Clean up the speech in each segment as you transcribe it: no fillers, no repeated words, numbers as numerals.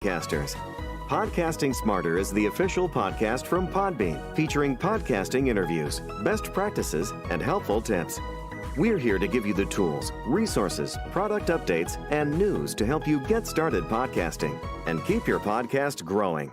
Podcasters. Podcasting Smarter is the official podcast from Podbean, featuring podcasting interviews, best practices, and helpful tips. We're here to give you the tools, resources, product updates, and news to help you get started podcasting and keep your podcast growing.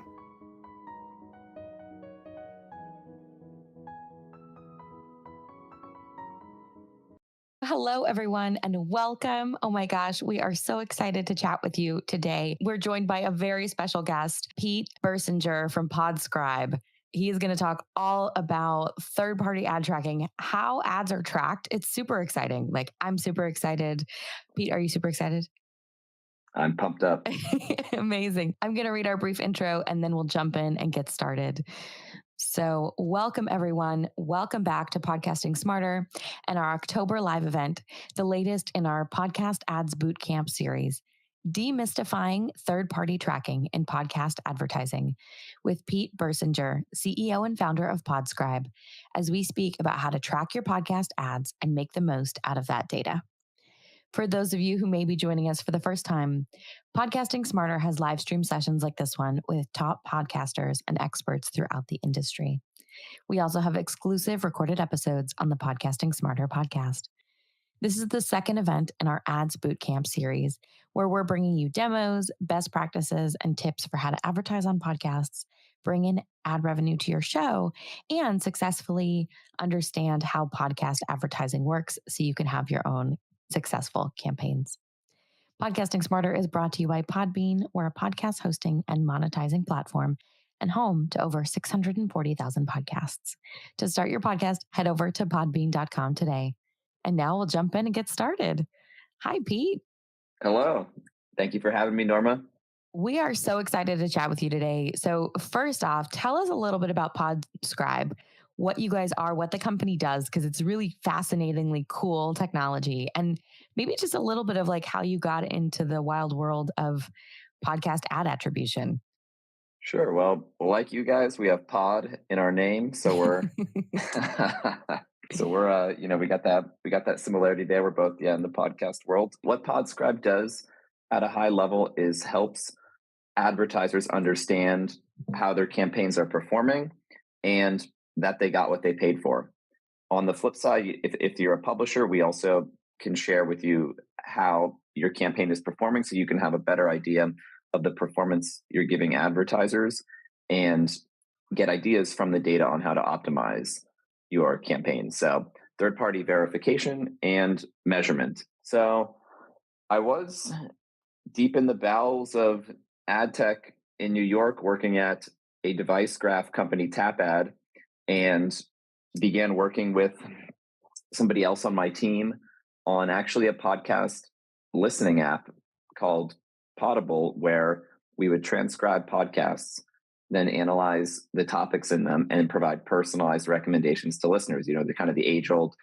Hello, everyone, and welcome. Oh my gosh, we are so excited to chat with you today. We're joined by a very special guest, Pete Birsinger from Podscribe. He is going to talk all about third-party ad tracking, how ads are tracked. It's super exciting. I'm super excited. Pete, are you super excited? I'm pumped up. Amazing. I'm going to read our brief intro and then we'll jump in and get started. So welcome, everyone. Welcome back to Podcasting Smarter and our October live event, the latest in our Podcast Ads Bootcamp series, Demystifying Third-Party Tracking in Podcast Advertising, with Pete Birsinger, CEO and founder of Podscribe, as we speak about how to track your podcast ads and make the most out of that data. For those of you who may be joining us for the first time, Podcasting Smarter has live stream sessions like this one with top podcasters and experts throughout the industry. We also have exclusive recorded episodes on the Podcasting Smarter podcast. This is the second event in our Ads Bootcamp series, where we're bringing you demos, best practices, and tips for how to advertise on podcasts, bring in ad revenue to your show, and successfully understand how podcast advertising works so you can have your own successful campaigns. Podcasting Smarter is brought to you by Podbean. We're a podcast hosting and monetizing platform and home to over 640,000 podcasts. To start your podcast, head over to podbean.com today. And now we'll jump in and get started. Hi, Pete. Hello. Thank you for having me, Norma. We are so excited to chat with you today. So first off, tell us a little bit about Podscribe, what you guys are, what the company does, because it's really fascinatingly cool technology, and maybe just a little bit of how you got into the wild world of podcast ad attribution. Sure. Well, like you guys, we have pod in our name, so we're we got that similarity there. We're both in the podcast world. What Podscribe does at a high level is helps advertisers understand how their campaigns are performing and that they got what they paid for. On the flip side, if you're a publisher, we also can share with you how your campaign is performing so you can have a better idea of the performance you're giving advertisers and get ideas from the data on how to optimize your campaign. So third-party verification and measurement. So I was deep in the bowels of ad tech in New York working at a device graph company, TapAd, and began working with somebody else on my team on actually a podcast listening app called Podable, where we would transcribe podcasts, then analyze the topics in them and provide personalized recommendations to listeners. The kind of the age-old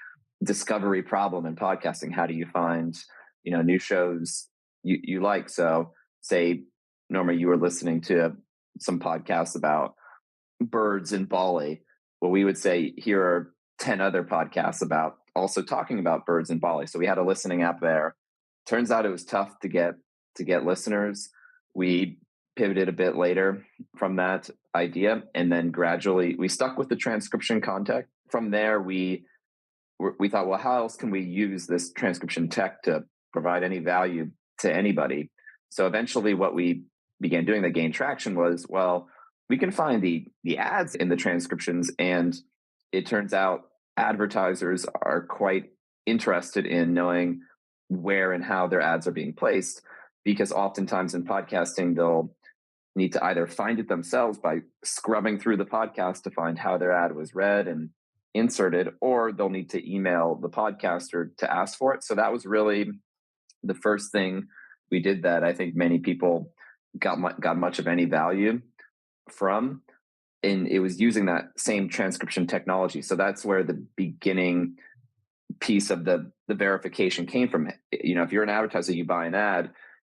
discovery problem in podcasting. How do you find, new shows you like? So say, Norma, you were listening to some podcasts about birds in Bali. Well, we would say, here are 10 other podcasts about also talking about birds in Bali. So we had a listening app there. Turns out it was tough to get listeners. We pivoted a bit later from that idea, and then gradually we stuck with the transcription content. From there, we thought, well, how else can we use this transcription tech to provide any value to anybody? So eventually what we began doing that gained traction was, well, we can find the ads in the transcriptions, and it turns out advertisers are quite interested in knowing where and how their ads are being placed, because oftentimes in podcasting, they'll need to either find it themselves by scrubbing through the podcast to find how their ad was read and inserted, or they'll need to email the podcaster to ask for it. So that was really the first thing we did that I think many people got much of any value from, and it was using that same transcription technology. So that's where the beginning piece of the verification came from. If you're an advertiser, you buy an ad,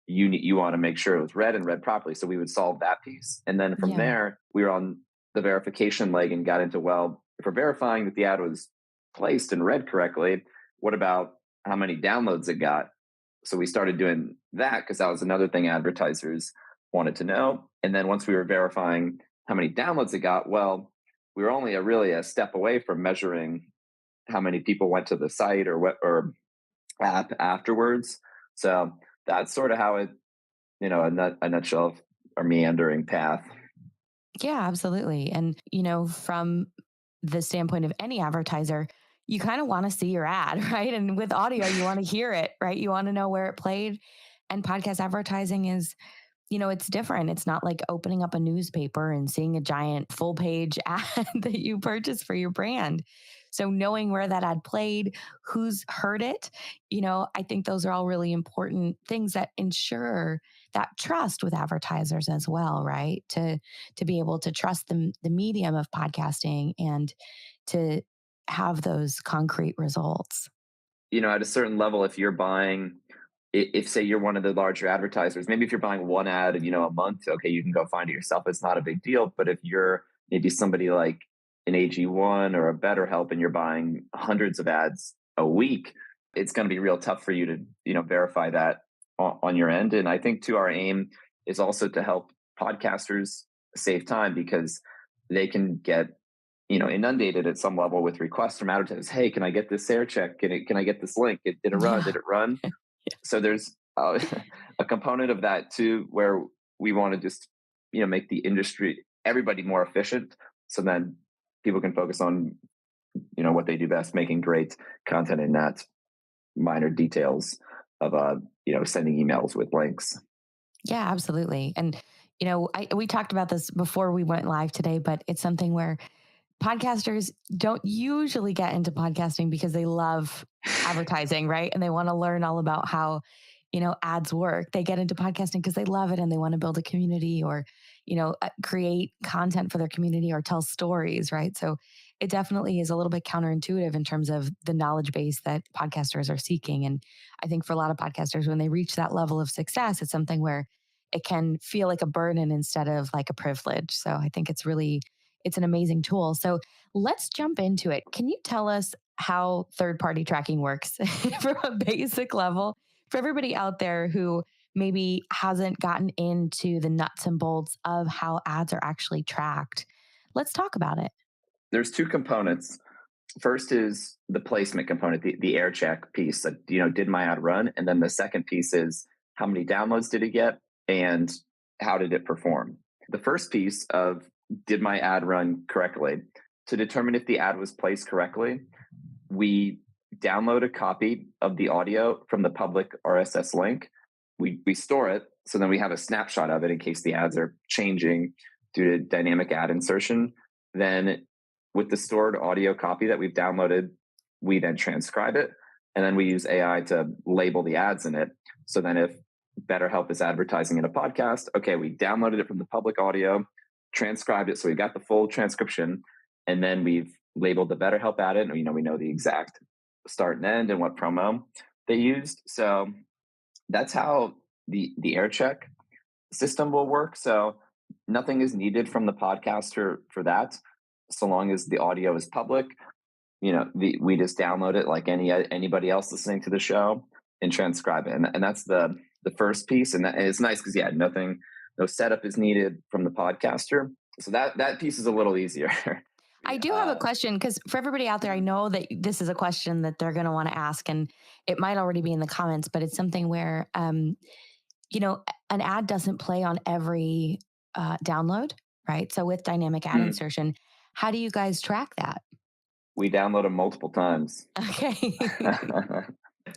you want to make sure it was read and read properly. So we would solve that piece. And then from there, we were on the verification leg and got into, well, if we're verifying that the ad was placed and read correctly, what about how many downloads it got? So we started doing that because that was another thing advertisers wanted to know. And then once we were verifying how many downloads it got, well, we were only really a step away from measuring how many people went to the site or app afterwards. So that's sort of how it, a nutshell of our meandering path. Yeah, absolutely. And, from the standpoint of any advertiser, you kind of want to see your ad, right? And with audio, you want to hear it, right? You want to know where it played. And podcast advertising is, it's different. It's not like opening up a newspaper and seeing a giant full page ad that you purchase for your brand. So knowing where that ad played, who's heard it, I think those are all really important things that ensure that trust with advertisers as well, right? To be able to trust the medium of podcasting and to have those concrete results. At a certain level, if you're buying, if say you're one of the larger advertisers, maybe if you're buying one ad, a month, okay, you can go find it yourself. It's not a big deal. But if you're maybe somebody like an AG1 or a BetterHelp and you're buying hundreds of ads a week, it's going to be real tough for you to, verify that on your end. And I think too, our aim is also to help podcasters save time because they can get inundated at some level with requests from advertisers. Hey, can I get this air check? Can I get this link? Did it run? Did it run? Yeah. So there's a component of that too, where we want to just, make the industry, everybody more efficient. So then people can focus on, what they do best, making great content and not minor details of, sending emails with links. Yeah, absolutely. And, we talked about this before we went live today, but it's something where podcasters don't usually get into podcasting because they love advertising, right? And they want to learn all about how, ads work. They get into podcasting because they love it and they want to build a community or, create content for their community or tell stories, right? So it definitely is a little bit counterintuitive in terms of the knowledge base that podcasters are seeking. And I think for a lot of podcasters, when they reach that level of success, it's something where it can feel like a burden instead of like a privilege. So I think it's an amazing tool. So let's jump into it. Can you tell us how third-party tracking works from a basic level for everybody out there who maybe hasn't gotten into the nuts and bolts of how ads are actually tracked? Let's talk about it. There's two components. First is the placement component, the air check piece that, did my ad run? And then the second piece is how many downloads did it get and how did it perform? The first piece of did my ad run correctly? To determine if the ad was placed correctly, we download a copy of the audio from the public RSS link. We store it, so then we have a snapshot of it in case the ads are changing due to dynamic ad insertion. Then with the stored audio copy that we've downloaded, we then transcribe it, and then we use AI to label the ads in it. So then if BetterHelp is advertising in a podcast, okay, we downloaded it from the public audio, transcribed it, so we got the full transcription, and then we've labeled the BetterHelp ad in. We know the exact start and end and what promo they used. So that's how the air check system will work. So nothing is needed from the podcaster for that, so long as the audio is public. We just download it like anybody else listening to the show and transcribe it, and that's the first piece. And it's nice because no setup is needed from the podcaster. So that piece is a little easier. I do have a question because for everybody out there, I know that this is a question that they're going to want to ask, and it might already be in the comments, but it's something where, an ad doesn't play on every download, right? So with dynamic ad insertion, how do you guys track that? We download them multiple times. Okay.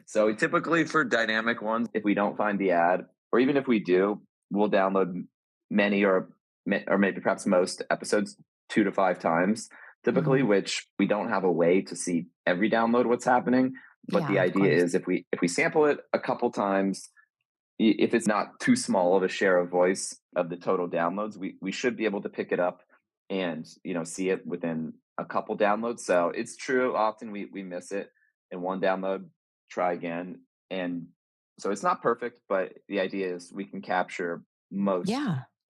So typically for dynamic ones, if we don't find the ad, or even if we do, we'll download many or maybe perhaps most episodes 2 to 5 times, typically, which we don't have a way to see every download what's happening. But the idea is if we sample it a couple times, if it's not too small of a share of voice of the total downloads, we should be able to pick it up and see it within a couple downloads. So it's true, often we miss it in one download, try again. And so it's not perfect, but the idea is we can capture most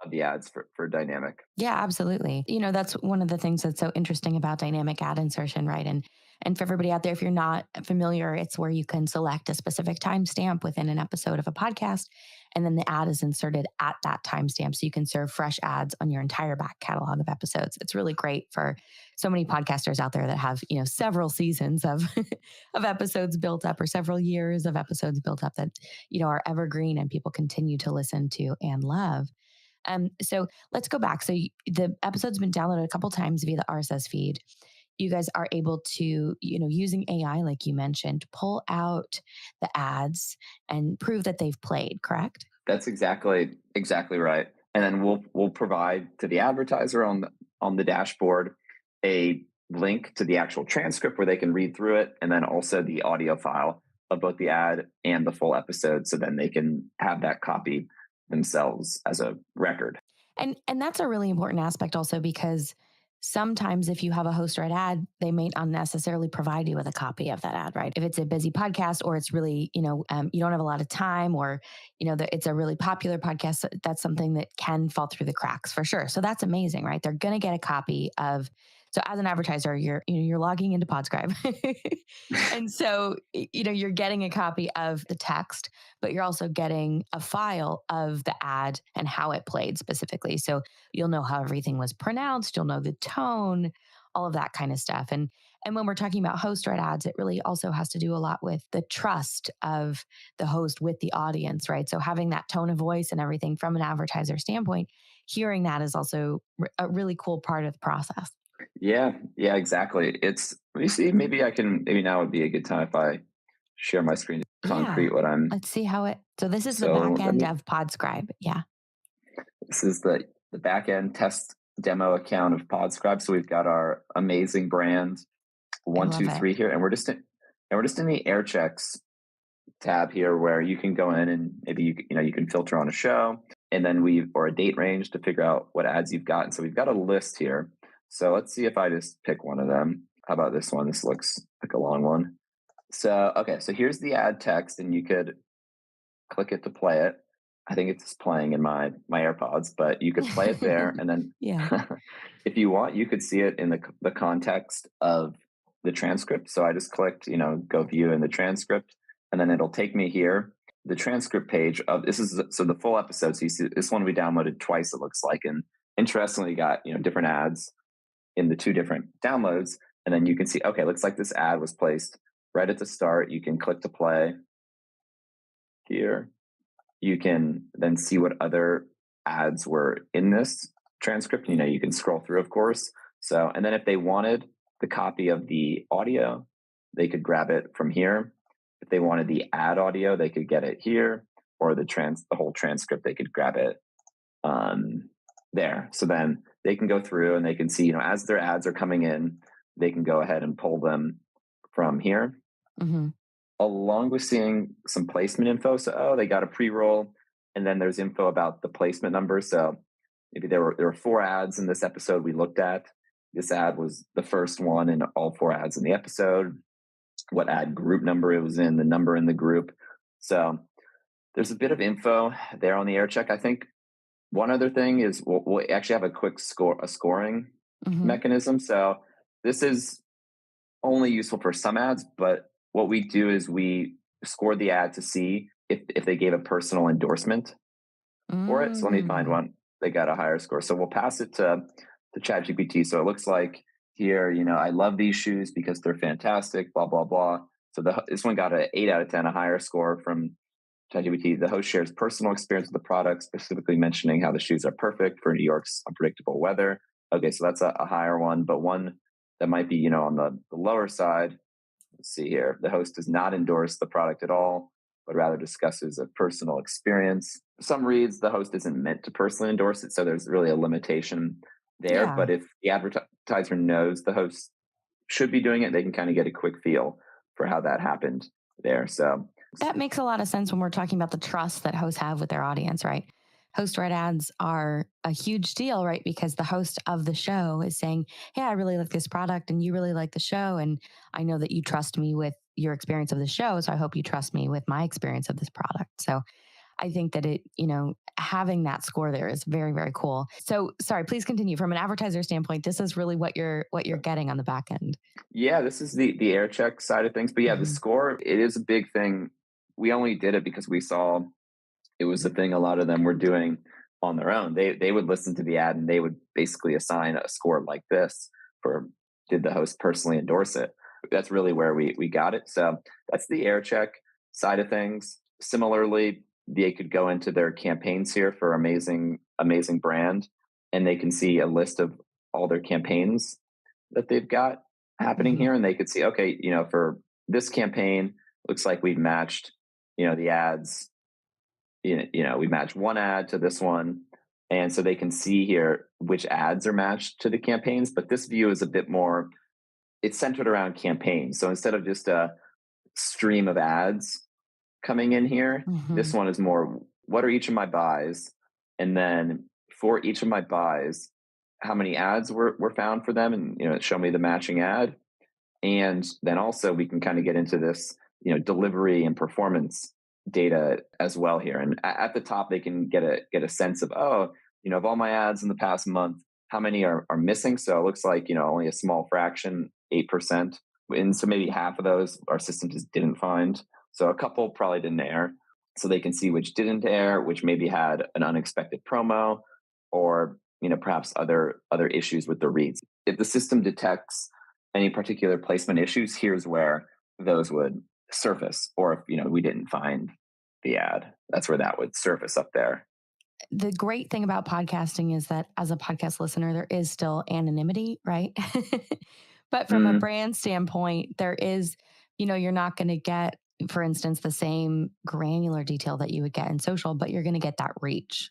of the ads for dynamic. Yeah, absolutely. That's one of the things that's so interesting about dynamic ad insertion, right? And And for everybody out there, if you're not familiar, it's where you can select a specific timestamp within an episode of a podcast, and then the ad is inserted at that timestamp. So you can serve fresh ads on your entire back catalog of episodes. It's really great for so many podcasters out there that have, several seasons of, of episodes built up, or several years of episodes built up that, are evergreen and people continue to listen to and love. So let's go back. So the episode's been downloaded a couple times via the RSS feed. You guys are able to, using AI, like you mentioned, pull out the ads and prove that they've played, correct? That's exactly right. And then we'll provide to the advertiser on the dashboard a link to the actual transcript where they can read through it, and then also the audio file of both the ad and the full episode, so then they can have that copy themselves as a record. And that's a really important aspect also, because sometimes if you have a host-read ad, they may not necessarily provide you with a copy of that ad, right? If it's a busy podcast, or it's really, you don't have a lot of time, or, it's a really popular podcast, that's something that can fall through the cracks for sure. So that's amazing, right? They're going to get a copy of. So as an advertiser, you're logging into Podscribe. And so, you're getting a copy of the text, but you're also getting a file of the ad and how it played specifically. So you'll know how everything was pronounced, you'll know the tone, all of that kind of stuff. And when we're talking about host-read ads, it really also has to do a lot with the trust of the host with the audience, right? So having that tone of voice and everything from an advertiser standpoint, hearing that is also a really cool part of the process. Yeah, exactly. Let me see, maybe now would be a good time if I share my screen to concrete what I'm. Let's see how so this is the back end of Podscribe. Yeah. This is the back end test demo account of Podscribe. So we've got our amazing brand 123 here, and we're just in the air checks tab here, where you can go in and maybe you can filter on a show, and then or a date range to figure out what ads you've got. And so we've got a list here. So let's see if I just pick one of them. How about this one? This looks like a long one. So, okay, so here's the ad text, and you could click it to play it. I think it's playing in my AirPods, but you could play it there. And then if you want, you could see it in the context of the transcript. So I just clicked, go view in the transcript, and then it'll take me here, the transcript page of so the full episode. So you see this one we downloaded twice, it looks like. And interestingly, got, different ads in the two different downloads. And then you can see, okay, looks like this ad was placed right at the start. You can click to play here. You can then see what other ads were in this transcript. You can scroll through, of course. So, and then if they wanted the copy of the audio, they could grab it from here. If they wanted the ad audio, they could get it here, or the whole transcript, they could grab it there. So then they can go through and they can see, as their ads are coming in, they can go ahead and pull them from here. Mm-hmm. Along with seeing some placement info. So, they got a pre-roll, and then there's info about the placement number. So maybe there were 4 ads in this episode we looked at. This ad was the first one in all 4 ads in the episode, what ad group number it was in, the number in the group. So there's a bit of info there on the air check. I think one other thing is we'll actually have a quick scoring mechanism. So this is only useful for some ads, but what we do is we score the ad to see if they gave a personal endorsement for it. So let me find one. They got a higher score. So we'll pass it to ChatGPT. So it looks like here, I love these shoes because they're fantastic, blah, blah, blah. So this one got an 8 out of 10, a higher score from ChatGPT. The host shares personal experience with the product, specifically mentioning how the shoes are perfect for New York's unpredictable weather. Okay, so that's a higher one, but one that might be, on the lower side. Let's see here. The host does not endorse the product at all, but rather discusses a personal experience. Some reads the host isn't meant to personally endorse it, so there's really a limitation there. Yeah. But if the advertiser knows the host should be doing it, they can kind of get a quick feel for how that happened there. So that makes a lot of sense when we're talking about the trust that hosts have with their audience, right? Host-read ads are a huge deal, right? Because the host of the show is saying, hey, I really like this product and you really like the show. And I know that you trust me with your experience of the show. So I hope you trust me with my experience of this product. So I think that having that score there is very, very cool. So sorry, please continue. From an advertiser standpoint, this is really what you're getting on the back end. Yeah, this is the air check side of things. But yeah, the score, it is a big thing. We only did it because we saw it was the thing a lot of them were doing on their own. They would listen to the ad and they would basically assign a score like this for, did the host personally endorse it? That's really where we got it. So that's the air check side of things. Similarly, they could go into their campaigns here for amazing brand, and they can see a list of all their campaigns that they've got happening here. And they could see, okay, for this campaign, looks like we've matched, the ads, we match one ad to this one. And so they can see here which ads are matched to the campaigns. But this view is a bit more, it's centered around campaigns. So instead of just a stream of ads coming in here, this one is more, what are each of my buys? And then for each of my buys, how many ads were found for them, and show me the matching ad. And then also we can kind of get into this, delivery and performance data as well here. And at the top, they can get a sense of, of all my ads in the past month, how many are missing? So it looks like, only a small fraction, 8%. And so maybe half of those our system just didn't find. So a couple probably didn't air. So they can see which didn't air, which maybe had an unexpected promo, or perhaps other issues with the reads. If the system detects any particular placement issues, here's where those would surface. Or if we didn't find the ad, that's where that would surface up there. The great thing about podcasting is that as a podcast listener, there is still anonymity, right? But from a brand standpoint, there is, you're not going to get, for instance, the same granular detail that you would get in social, but you're going to get that reach.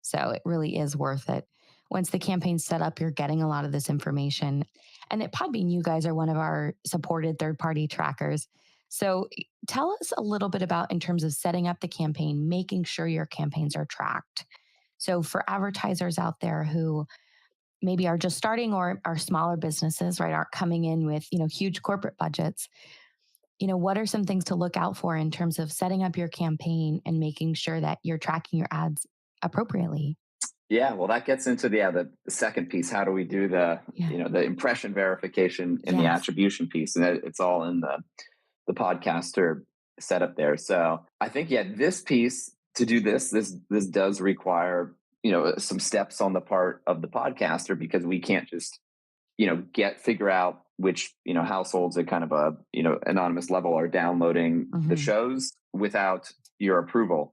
So it really is worth it. Once the campaign's set up, you're getting a lot of this information. And at Podbean, you guys are one of our supported third-party trackers. So tell us a little bit about, in terms of setting up the campaign, making sure your campaigns are tracked. So for advertisers out there who maybe are just starting or are smaller businesses, right, aren't coming in with, huge corporate budgets, what are some things to look out for in terms of setting up your campaign and making sure that you're tracking your ads appropriately? Yeah, well, that gets into the second piece. How do we do the impression verification and the attribution piece? And it's all in the podcaster setup there. So I think, this piece, to do this does require, some steps on the part of the podcaster, because we can't just, figure out which, households at kind of a, anonymous level are downloading the shows without your approval.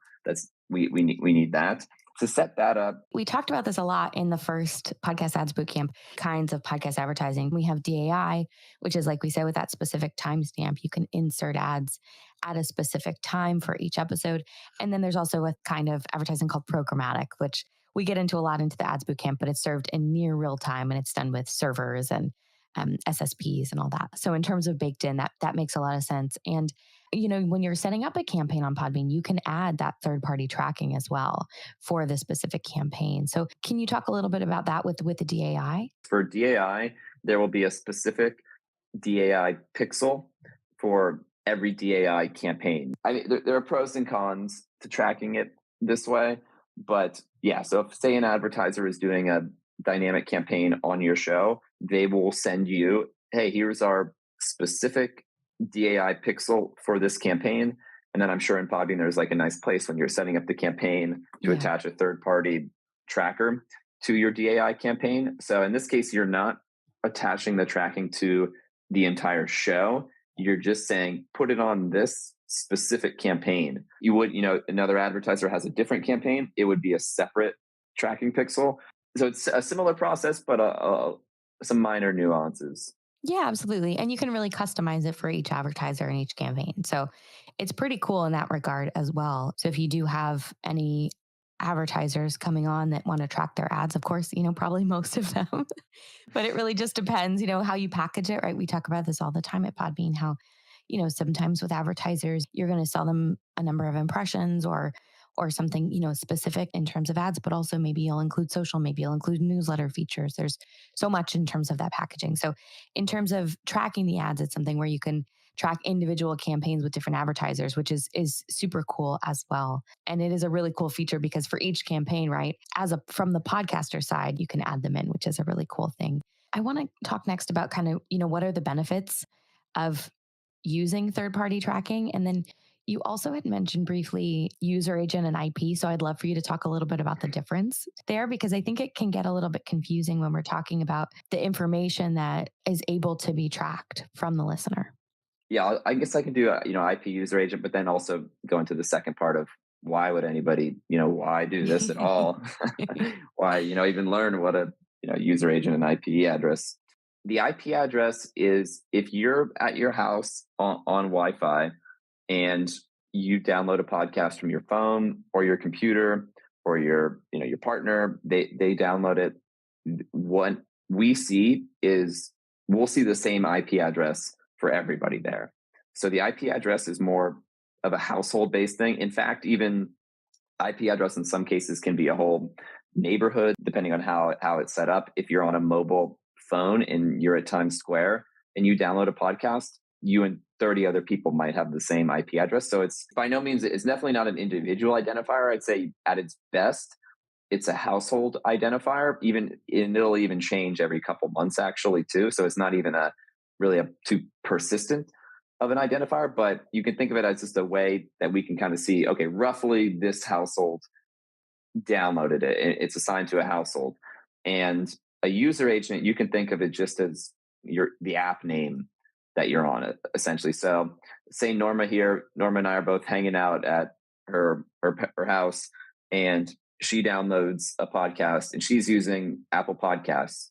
We need that. To set that up. We talked about this a lot in the first Podcast Ads Bootcamp kinds of podcast advertising. We have DAI, which is, like we said, with that specific timestamp, you can insert ads at a specific time for each episode. And then there's also a kind of advertising called programmatic, which we get into a lot into the Ads Bootcamp, but it's served in near real time, and it's done with servers and SSPs and all that. So in terms of baked in, that makes a lot of sense. And when you're setting up a campaign on Podbean, you can add that third-party tracking as well for the specific campaign. So can you talk a little bit about that with the DAI? For DAI, there will be a specific DAI pixel for every DAI campaign. I mean, there are pros and cons to tracking it this way, but so if, say, an advertiser is doing a dynamic campaign on your show, they will send you, hey, here's our specific DAI pixel for this campaign. And then I'm sure in Podbean, there's like a nice place when you're setting up the campaign to attach a third-party tracker to your DAI campaign. So in this case, you're not attaching the tracking to the entire show. You're just saying, put it on this specific campaign. You would, another advertiser has a different campaign, it would be a separate tracking pixel. So it's a similar process, but some minor nuances. Yeah, absolutely. And you can really customize it for each advertiser and each campaign. So it's pretty cool in that regard as well. So if you do have any advertisers coming on that want to track their ads, of course, probably most of them, but it really just depends, how you package it, right? We talk about this all the time at Podbean, how, sometimes with advertisers, you're going to sell them a number of impressions or something, specific in terms of ads, but also maybe you'll include social, maybe you'll include newsletter features. There's so much in terms of that packaging. So in terms of tracking the ads, it's something where you can track individual campaigns with different advertisers, which is super cool as well. And it is a really cool feature because for each campaign, right, from the podcaster side, you can add them in, which is a really cool thing. I want to talk next about kind of, what are the benefits of using third-party tracking? And then you also had mentioned briefly user agent and IP. So I'd love for you to talk a little bit about the difference there, because I think it can get a little bit confusing when we're talking about the information that is able to be tracked from the listener. Yeah, I guess I can do IP user agent, but then also go into the second part of why would anybody, why do this at all? Why, even learn what a user agent and IP address. The IP address is if you're at your house on Wi-Fi and you download a podcast from your phone or your computer or your partner, they download it. What we see is we'll see the same IP address for everybody there. So the IP address is more of a household-based thing. In fact, even IP address in some cases can be a whole neighborhood, depending on how it's set up. If you're on a mobile phone and you're at Times Square and you download a podcast, you and 30 other people might have the same IP address. So it's by no means, it's definitely not an individual identifier. I'd say at its best, it's a household identifier. It'll even change every couple months actually too. So it's not even really too persistent of an identifier, but you can think of it as just a way that we can kind of see, okay, roughly this household downloaded it. It's assigned to a household. And a user agent, you can think of it just as the app name that you're on it, essentially. So say Norma and I are both hanging out at her house, and she downloads a podcast and she's using Apple Podcasts.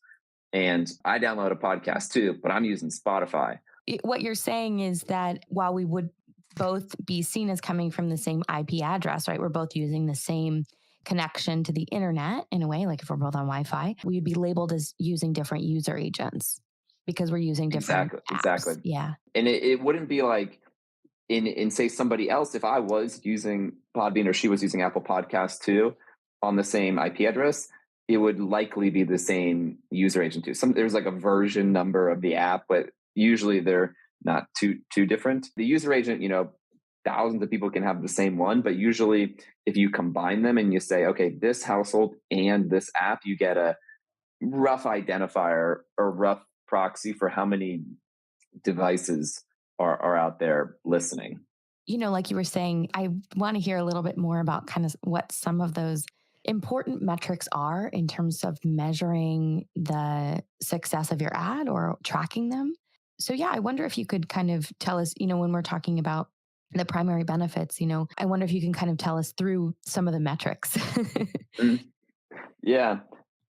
And I download a podcast too, but I'm using Spotify. What you're saying is that while we would both be seen as coming from the same IP address, right? We're both using the same connection to the internet in a way, like if we're both on Wi-Fi, we'd be labeled as using different user agents because we're using different apps. Exactly. Yeah. And it wouldn't be like in say somebody else, if I was using Podbean or she was using Apple Podcasts too on the same IP address, it would likely be the same user agent too. There's like a version number of the app, but usually they're not too different. The user agent, thousands of people can have the same one, but usually if you combine them and you say, okay, this household and this app, you get a rough identifier or rough proxy for how many devices are out there listening. Like you were saying, I want to hear a little bit more about kind of what some of those important metrics are in terms of measuring the success of your ad or tracking them. So yeah, I wonder if you could kind of tell us, when we're talking about the primary benefits, I wonder if you can kind of tell us through some of the metrics. Yeah,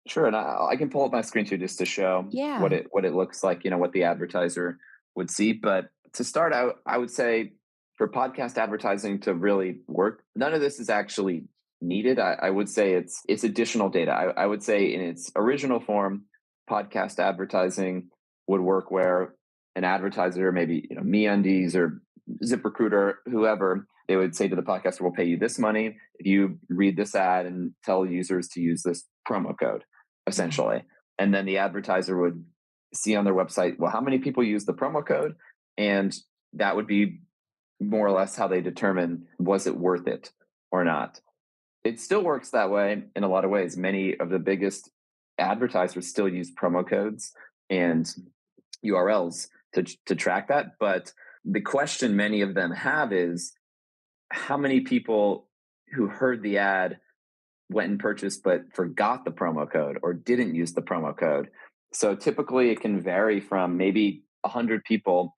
sure. And I can pull up my screen too, just to show what it looks like, what the advertiser would see. But to start out, I would say for podcast advertising to really work, none of this is actually needed. I would say it's additional data. I would say in its original form, podcast advertising would work where an advertiser, maybe MeUndies or ZipRecruiter, whoever, they would say to the podcaster, we'll pay you this money if you read this ad and tell users to use this promo code, essentially. And then the advertiser would see on their website, well, how many people use the promo code? And that would be more or less how they determine, was it worth it or not? It still works that way in a lot of ways. Many of the biggest advertisers still use promo codes and URLs to track that. But the question many of them have is, how many people who heard the ad went and purchased but forgot the promo code or didn't use the promo code? So typically it can vary from maybe 100 people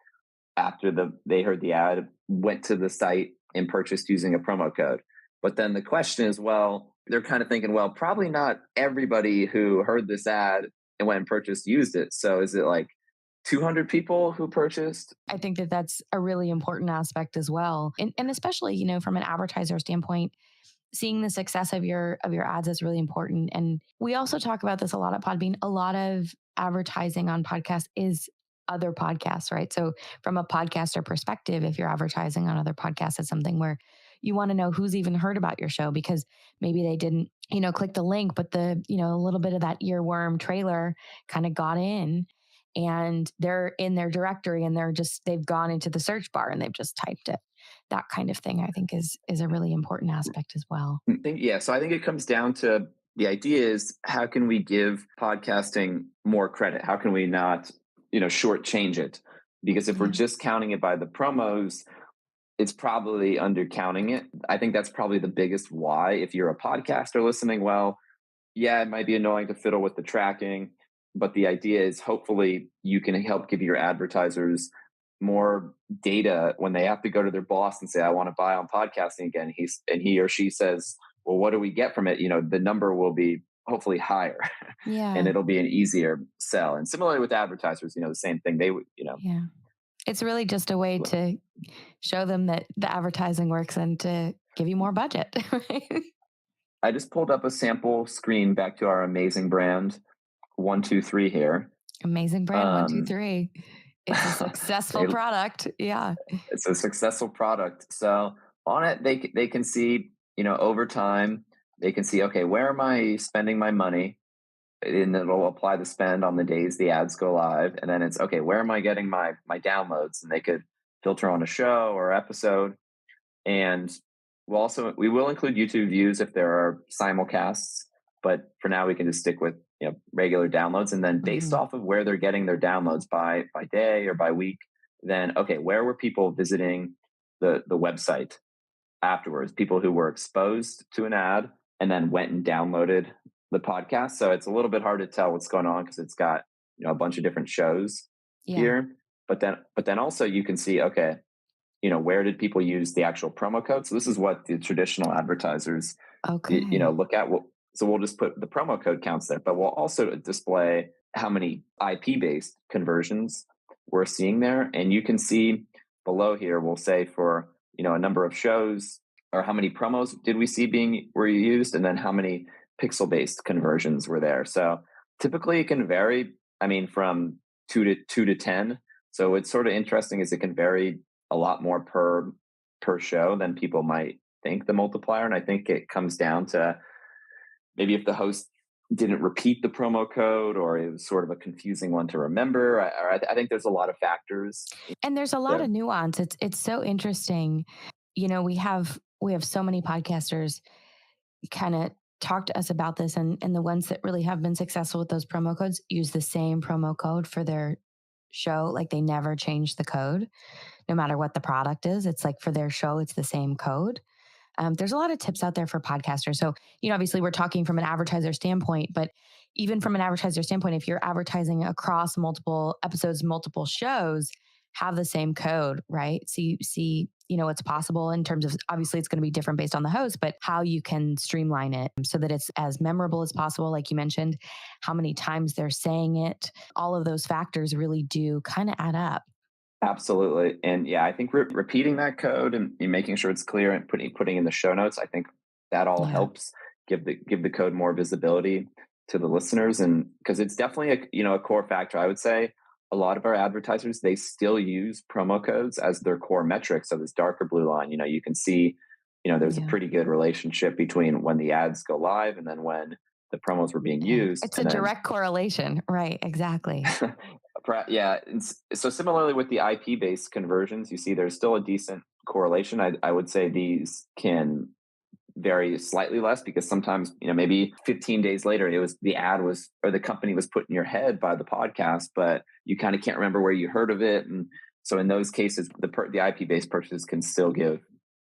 after they heard the ad went to the site and purchased using a promo code. But then the question is, well, they're kind of thinking, well, probably not everybody who heard this ad and went and purchased used it. So is it like 200 people who purchased? I think that that's a really important aspect as well. And especially, from an advertiser standpoint, seeing the success of your ads is really important. And we also talk about this a lot at Podbean. A lot of advertising on podcasts is other podcasts, right? So from a podcaster perspective, if you're advertising on other podcasts, it's something where you want to know who's even heard about your show, because maybe they didn't, click the link, but the, a little bit of that earworm trailer kind of got in. and they're in their directory and they've gone into the search bar and they've just typed it. That kind of thing, I think is a really important aspect as well. So I think it comes down to the idea is how can we give podcasting more credit? How can we not, shortchange it? Because if we're just counting it by the promos, it's probably undercounting it. I think that's probably the biggest why. If you're a podcaster listening, well, yeah, it might be annoying to fiddle with the tracking, but the idea is hopefully you can help give your advertisers more data when they have to go to their boss and say, I want to buy on podcasting again. He or she says, well, what do we get from it? The number will be hopefully higher and it'll be an easier sell. And similarly with advertisers, the same thing. They would, Yeah. It's really just a way to show them that the advertising works and to give you more budget. Right? I just pulled up a sample screen back to our amazing brand 123 here. Amazing brand 123. It's a successful product. Yeah. It's a successful product. So on it, they can see, over time, they can see, okay, where am I spending my money? And it'll apply the spend on the days the ads go live. And then it's, okay, where am I getting my downloads? And they could filter on a show or episode. And we will include YouTube views if there are simulcasts, but for now we can just stick with regular downloads. And then based off of where they're getting their downloads by day or by week, then okay, where were people visiting the website afterwards? People who were exposed to an ad and then went and downloaded the podcast. So it's a little bit hard to tell what's going on because it's got a bunch of different shows here. But then also you can see, okay, where did people use the actual promo code? So this is what the traditional advertisers, look at. So we'll just put the promo code counts there, but we'll also display how many IP-based conversions we're seeing there. And you can see below here, we'll say for, a number of shows or how many promos did we see were used, and then how many pixel-based conversions were there. So typically it can vary, from 2 to 10. So what's sort of interesting is it can vary a lot more per show than people might think, the multiplier. And I think it comes down to maybe if the host didn't repeat the promo code or it was sort of a confusing one to remember. I think there's a lot of factors. And there's a lot of nuance. It's so interesting. We have so many podcasters kind of talk to us about this, and the ones that really have been successful with those promo codes use the same promo code for their show. Like they never change the code, no matter what the product is. It's like for their show, it's the same code. There's a lot of tips out there for podcasters. So, obviously we're talking from an advertiser standpoint, but even from an advertiser standpoint, if you're advertising across multiple episodes, multiple shows, have the same code, right? So you see, what's possible in terms of, obviously it's going to be different based on the host, but how you can streamline it so that it's as memorable as possible. Like you mentioned, how many times they're saying it, all of those factors really do kind of add up. Absolutely. And I think repeating that code and making sure it's clear and putting in the show notes, I think that all helps give the code more visibility to the listeners. And because it's definitely a core factor. I would say a lot of our advertisers, they still use promo codes as their core metric. So this darker blue line, you can see, there's a pretty good relationship between when the ads go live and then when the promos were being used. It's a direct correlation. Right. Exactly. Yeah. So similarly with the IP-based conversions, you see there's still a decent correlation. I would say these can vary slightly less because sometimes, maybe 15 days later, the company was put in your head by the podcast, but you kind of can't remember where you heard of it. And so in those cases, the IP-based purchases can still give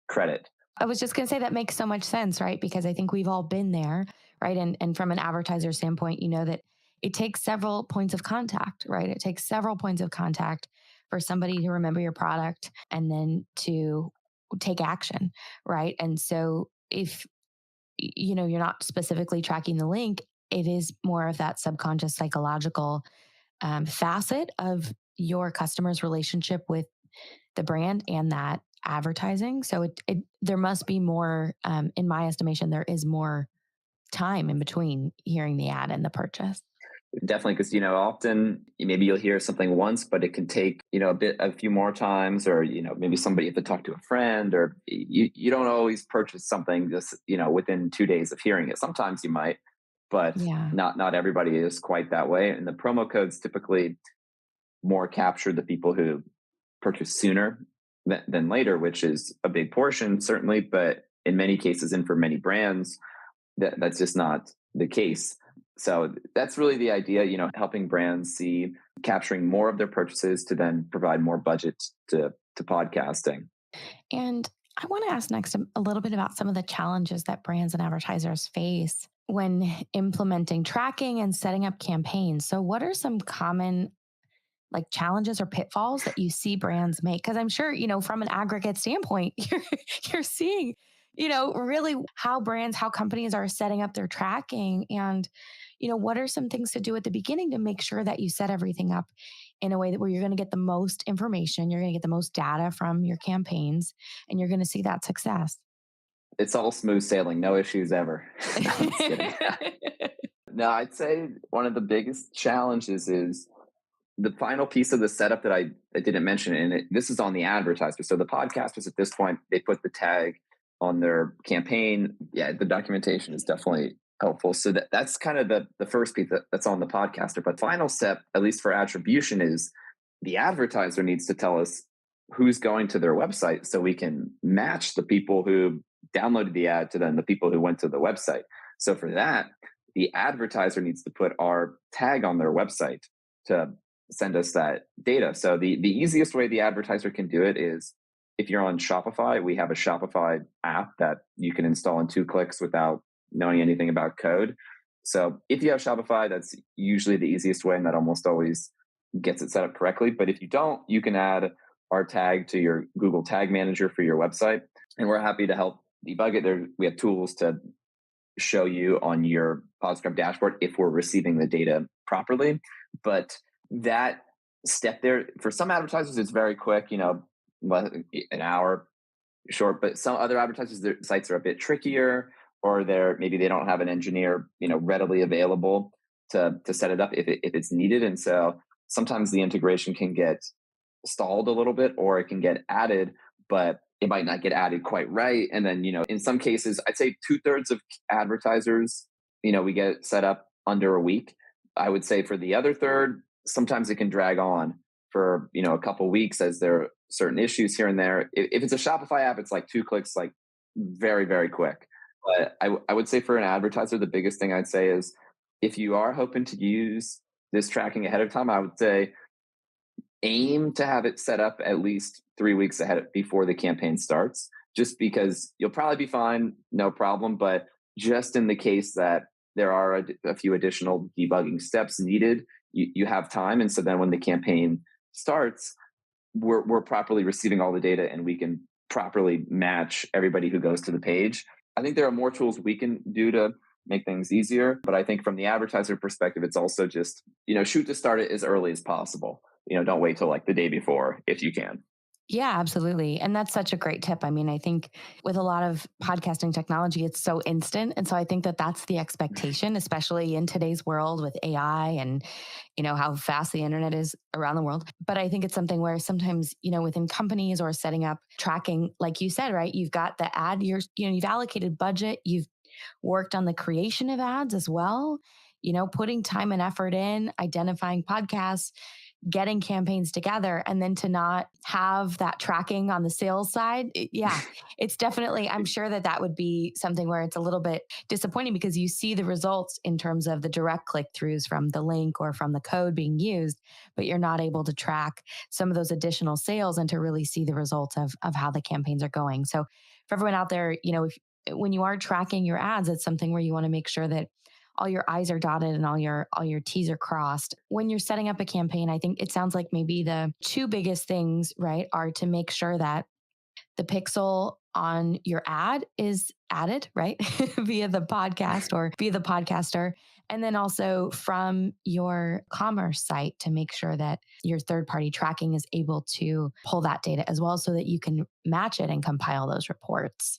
credit. I was just going to say that makes so much sense, right? Because I think we've all been there, right? And from an advertiser standpoint, that it takes several points of contact, right? It takes several points of contact for somebody to remember your product and then to take action, right? And so if, you're not specifically tracking the link, it is more of that subconscious psychological facet of your customer's relationship with the brand and that advertising. So there must be more, in my estimation, there is more time in between hearing the ad and the purchase. Definitely, because often maybe you'll hear something once, but it can take a few more times, or maybe somebody have to talk to a friend, or you don't always purchase something just within 2 days of hearing it. Sometimes you might, but not everybody is quite that way. And the promo codes typically more capture the people who purchase sooner than later, which is a big portion, certainly. But in many cases, and for many brands, that's just not the case. So that's really the idea, helping brands see capturing more of their purchases to then provide more budget to podcasting. And I want to ask next a little bit about some of the challenges that brands and advertisers face when implementing tracking and setting up campaigns. So what are some common challenges or pitfalls that you see brands make? Because I'm sure, from an aggregate standpoint, you're seeing, really how companies are setting up their tracking. And, what are some things to do at the beginning to make sure that you set everything up in a way that where you're going to get the most information, you're going to get the most data from your campaigns, and you're going to see that success? It's all smooth sailing, no issues ever. No, I'm just kidding. No, I'd say one of the biggest challenges is the final piece of the setup that I didn't mention, and this is on the advertiser. So the podcasters at this point, they put the tag on their campaign. Yeah, the documentation is definitely helpful. So that's kind of the first piece that's on the podcaster. But final step, at least for attribution, is the advertiser needs to tell us who's going to their website so we can match the people who downloaded the ad to then the people who went to the website. So for that, the advertiser needs to put our tag on their website to send us that data. So the easiest way the advertiser can do it is if you're on Shopify, we have a Shopify app that you can install in 2 clicks without knowing anything about code. So if you have Shopify, that's usually the easiest way, and that almost always gets it set up correctly. But if you don't, you can add our tag to your Google Tag Manager for your website, and we're happy to help debug it. We have tools to show you on your Podscribe dashboard if we're receiving the data properly. But that step there, for some advertisers, it's very quick, an hour short, but some other advertisers, their sites are a bit trickier, or maybe they don't have an engineer, readily available to set it up if it's needed. And so sometimes the integration can get stalled a little bit, or it can get added, but it might not get added quite right. And then, in some cases, I'd say 2/3 of advertisers, we get it set up under a week. I would say for the other third, sometimes it can drag on for, a couple weeks as there are certain issues here and there. If it's a Shopify app, it's like 2 clicks, like very, very quick. But I would say for an advertiser, the biggest thing I'd say is if you are hoping to use this tracking ahead of time, I would say aim to have it set up at least 3 weeks ahead before the campaign starts, just because you'll probably be fine, no problem. But just in the case that there are a few additional debugging steps needed, you have time. And so then when the campaign starts, we're properly receiving all the data, and we can properly match everybody who goes to the page. I think there are more tools we can do to make things easier. But I think from the advertiser perspective, it's also just, shoot to start it as early as possible. Don't wait till the day before if you can. Yeah, absolutely. And that's such a great tip. I mean, I think with a lot of podcasting technology, it's so instant. And so I think that that's the expectation, especially in today's world with AI and, how fast the internet is around the world. But I think it's something where sometimes, within companies or setting up tracking, like you said, right, you've got the ad, you've allocated budget, you've worked on the creation of ads as well, putting time and effort in, identifying podcasts, getting campaigns together, and then to not have that tracking on the sales side. It's definitely, I'm sure that would be something where it's a little bit disappointing because you see the results in terms of the direct click-throughs from the link or from the code being used, but you're not able to track some of those additional sales and to really see the results of how the campaigns are going. So for everyone out there, when you are tracking your ads, it's something where you want to make sure that all your I's are dotted and all your T's are crossed. When you're setting up a campaign, I think it sounds like maybe the 2 biggest things, right, are to make sure that the pixel on your ad is added, right, via the podcast or via the podcaster. And then also from your commerce site to make sure that your third-party tracking is able to pull that data as well so that you can match it and compile those reports.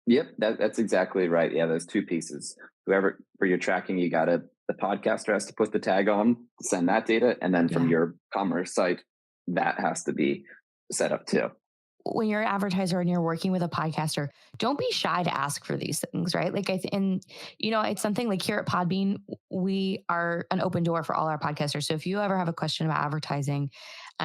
Yep, that's exactly right. Yeah, those 2 pieces. Whoever for your tracking, the podcaster has to put the tag on, send that data, and then from your commerce site, that has to be set up too. when you're an advertiser and you're working with a podcaster, don't be shy to ask for these things, right? Like and it's something like here at Podbean, we are an open door for all our podcasters. So if you ever have a question about advertising,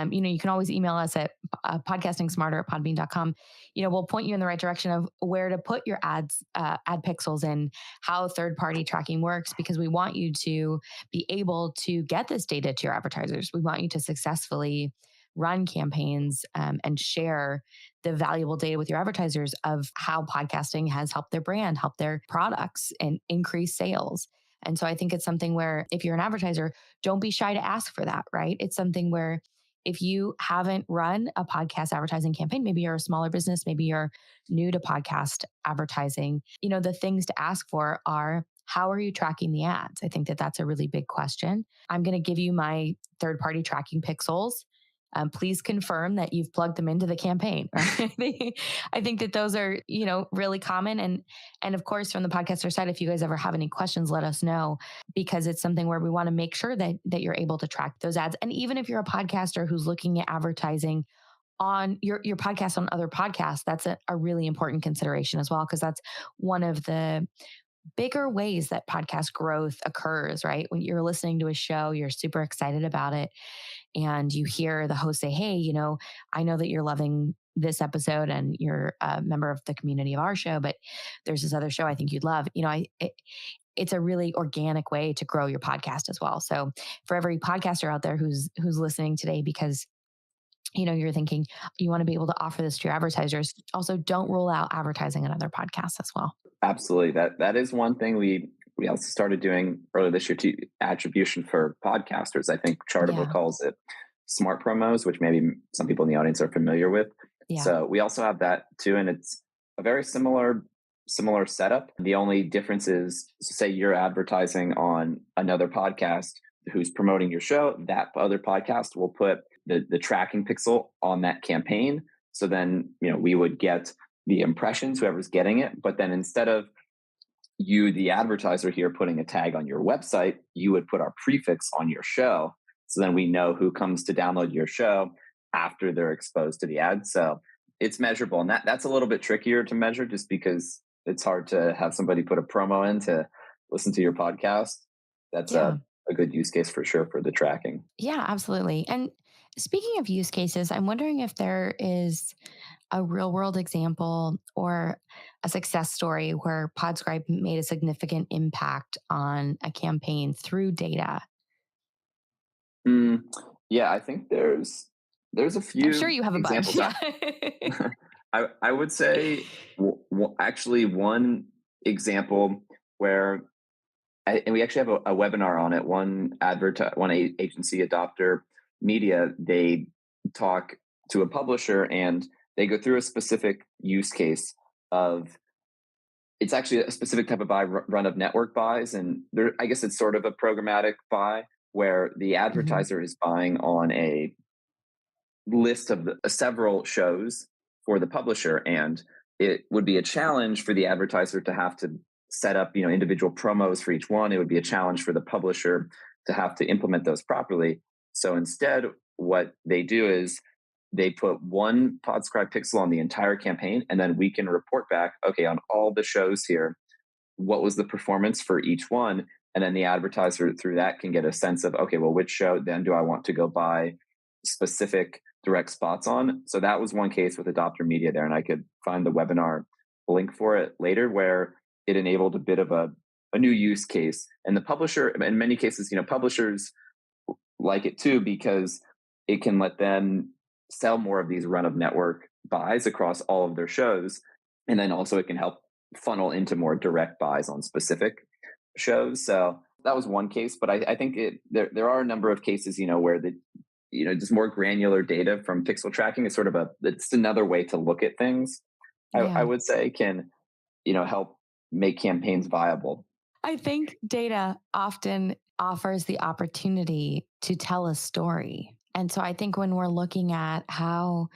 you can always email us at podcastingsmarter@podbean.com. We'll point you in the right direction of where to put your ads, ad pixels, and how third-party tracking works, because we want you to be able to get this data to your advertisers. We want you to successfully run campaigns and share the valuable data with your advertisers of how podcasting has helped their brand, helped their products, and increase sales. And so I think it's something where if you're an advertiser, don't be shy to ask for that, right? It's something where if you haven't run a podcast advertising campaign, maybe you're a smaller business, maybe you're new to podcast advertising, the things to ask for are, how are you tracking the ads? I think that that's a really big question. I'm going to give you my third-party tracking pixels. Please confirm that you've plugged them into the campaign. Right? I think that those are, really common. And of course, from the podcaster side, if you guys ever have any questions, let us know, because it's something where we want to make sure that you're able to track those ads. And even if you're a podcaster who's looking at advertising on your podcast on other podcasts, that's a really important consideration as well, because that's one of the bigger ways that podcast growth occurs, right? When you're listening to a show, you're super excited about it, and you hear the host say, hey, I know that you're loving this episode and you're a member of the community of our show, but there's this other show I think you'd love. It's a really organic way to grow your podcast as well. So for every podcaster out there who's listening today, because you're thinking you want to be able to offer this to your advertisers, also don't rule out advertising on other podcasts as well. Absolutely. That is one thing we also started doing earlier this year, to attribution for podcasters. I think Chartable calls it smart promos, which maybe some people in the audience are familiar with. Yeah. So we also have that too. And it's a very similar setup. The only difference is, say you're advertising on another podcast who's promoting your show, that other podcast will put the tracking pixel on that campaign. So then, we would get the impressions, whoever's getting it. But then instead of you, the advertiser here, putting a tag on your website, you would put our prefix on your show. So then we know who comes to download your show after they're exposed to the ad. So it's measurable. And that's a little bit trickier to measure, just because it's hard to have somebody put a promo in to listen to your podcast. That's a good use case for sure for the tracking. Yeah, absolutely. And speaking of use cases, I'm wondering if there is a real world example or a success story where Podscribe made a significant impact on a campaign through data. Yeah, I think there's a few. I'm sure you have a bunch. Yeah. I would say actually one example where, and we actually have a webinar on it. One agency, Adopter Media, they talk to a publisher and they go through a specific use case of, it's actually a specific type of buy, run of network buys. And there, I guess it's sort of a programmatic buy where the advertiser is buying on a list of several shows for the publisher. And it would be a challenge for the advertiser to have to set up, individual promos for each one. It would be a challenge for the publisher to have to implement those properly. So instead, what they do is they put one Podscribe pixel on the entire campaign, and then we can report back, okay, on all the shows here, what was the performance for each one? And then the advertiser through that can get a sense of, okay, well, which show then do I want to go buy specific direct spots on? So that was one case with Adopter Media there, and I could find the webinar link for it later, where it enabled a bit of a new use case. And the publisher, in many cases, publishers like it too, because it can let them sell more of these run of network buys across all of their shows. And then also it can help funnel into more direct buys on specific shows. So that was one case, but I think there are a number of cases, where just more granular data from pixel tracking is it's another way to look at things. Yeah. I would say can, help make campaigns viable. I think data often offers the opportunity to tell a story. And so I think when we're looking at how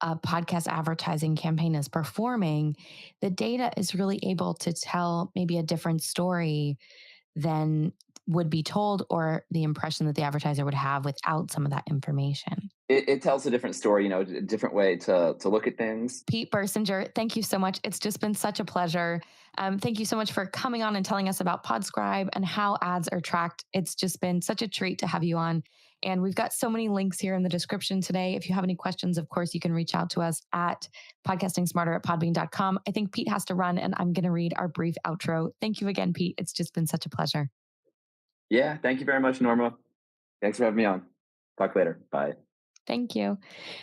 a podcast advertising campaign is performing, the data is really able to tell maybe a different story than would be told, or the impression that the advertiser would have without some of that information. it tells a different story, a different way to look at things. Pete Birsinger, thank you so much. It's just been such a pleasure. Thank you so much for coming on and telling us about Podscribe and how ads are tracked. It's just been such a treat to have you on. And we've got so many links here in the description today. If you have any questions, of course, you can reach out to us at podcastingsmarter@podbean.com. I think Pete has to run, and I'm going to read our brief outro. Thank you again, Pete. It's just been such a pleasure. Yeah, thank you very much, Norma. Thanks for having me on. Talk later. Bye. Thank you.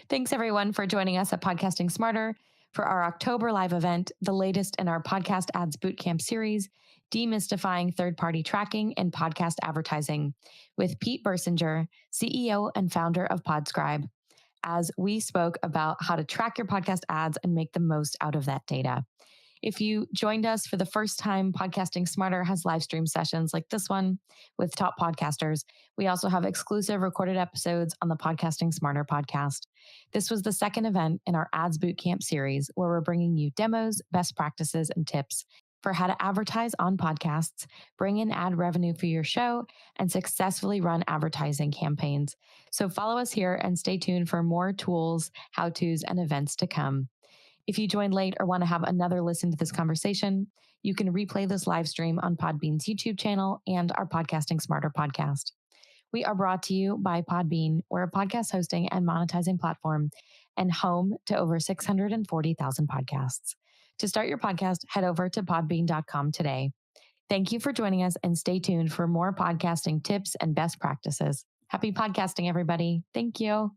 Thanks, everyone, for joining us at Podcasting Smarter for our October live event, the latest in our Podcast Ads Bootcamp series, Demystifying Third-Party Tracking and Podcast Advertising, with Pete Birsinger, CEO and founder of Podscribe, as we spoke about how to track your podcast ads and make the most out of that data. If you joined us for the first time, Podcasting Smarter has live stream sessions like this one with top podcasters. We also have exclusive recorded episodes on the Podcasting Smarter podcast. This was the second event in our Ads Bootcamp series, where we're bringing you demos, best practices, and tips for how to advertise on podcasts, bring in ad revenue for your show, and successfully run advertising campaigns. So follow us here and stay tuned for more tools, how-tos, and events to come. If you joined late or want to have another listen to this conversation, you can replay this live stream on Podbean's YouTube channel and our Podcasting Smarter podcast. We are brought to you by Podbean. We're a podcast hosting and monetizing platform and home to over 640,000 podcasts. To start your podcast, head over to podbean.com today. Thank you for joining us, and stay tuned for more podcasting tips and best practices. Happy podcasting, everybody. Thank you.